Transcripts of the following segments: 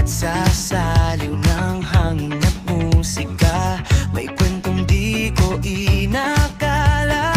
at sasaliw ng hangin at musika. May kwentong di ko inakala.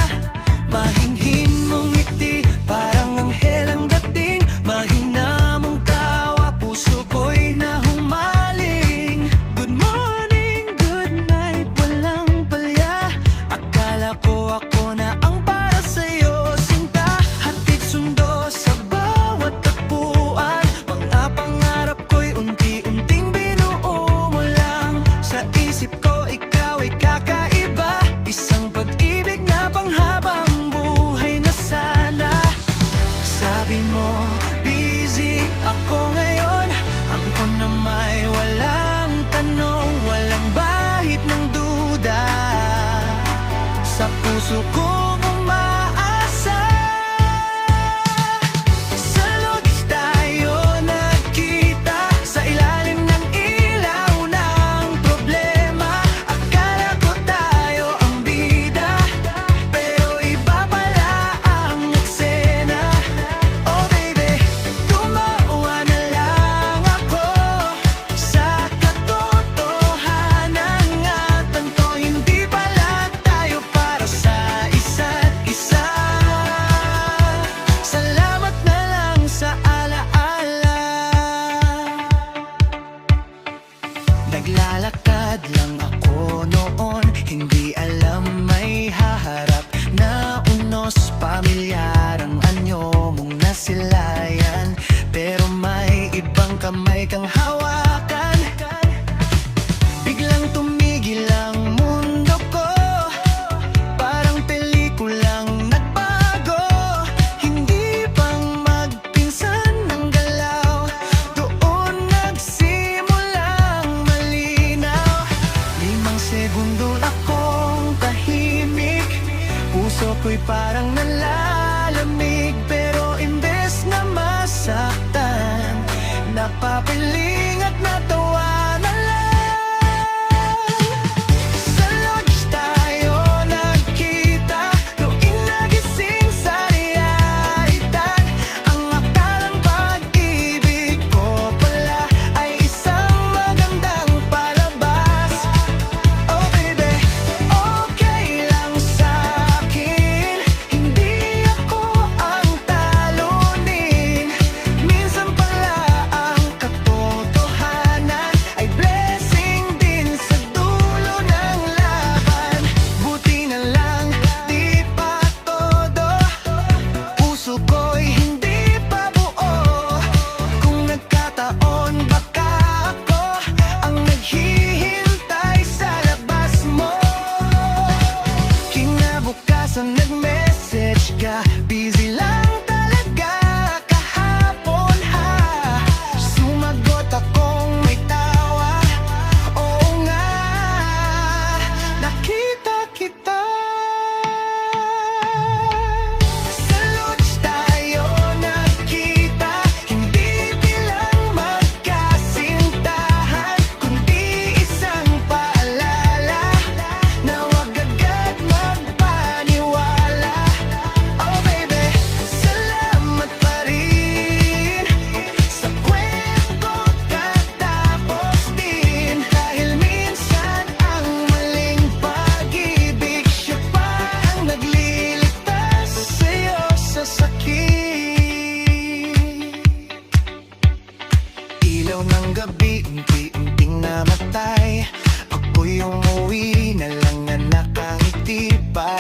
Mahinhin mong ngiti, parang anghel ang dating. Mahina mong tawa, puso ko'y nahumaling. Good morning, good night, walang palya. Akala ko ako na ang para sa'yo, sinta. Hatid sundo sa bawat tagpuan. Mga pangarap ko'y unti-unting binuo mo lang. Sa isip ko, ikaw ay kakaiba. Isang pag-ibig na panghabang buhay na sana. Sabi mo, busy ako ngayon. Ako na may walang tanong, walang bahid ng duda. Sa puso kong umaasa. Sa looks tayo nagkita, sa ilalim ng ilaw ng problema. Akala ko tayo ang bida, pero iba pala ang eksena. Oh baby, tumawa na lang ako sa katotohanan. At tanto hindi pala tayo para sa isa't isa. Salamat na lang sa alaala. Naglalakad lang ako noon, hindi alam may haharap na unos. Pamilyar ang anyo mong nasilayan, pero may ibang kamay kang hawakan. Biglang tumigil ang mundo ko, parang pelikulang nagbago. Hindi pang magpinsan ng galaw, doon nagsimulang malinaw. 5 segundo akong tahimik, puso ko'y parang nalalamig. Pero imbes na masaktan, napapiling at natawa na lang. Sa lodge tayo nagkita, tuwing nagising sa realidad. Ang akalang pag-ibig ko pala ay isang magandang palabas. Oh baby, okay lang sa'kin, hindi ako ang talunin. Minsan pala ang katotohanan ay blessing din sa dulo ng laban. Buti na lang di pa todo, puso ko'y hindi pa buo. Kung nagkataon baka ako ang naghihintay sa labas mo. Kinabukasan nag-message ka, busy lang talaga kahapon ha. Sumagot akong may tawa, oo nga, nakita kita. Sa lodge tayo nagkita, hindi bilang magkasintahan, kundi isang paalala na wag agad magpaniwala. Oh baby, salamat pa rin sa kwento katapos din. Dahil minsan ang maling pag-ibig, siya pa ang nagliligtas sa'yo sa sakit. Ilaw ng gabi, unti-unting namatay. Ako'y umuwi na lang na nakangiti pa.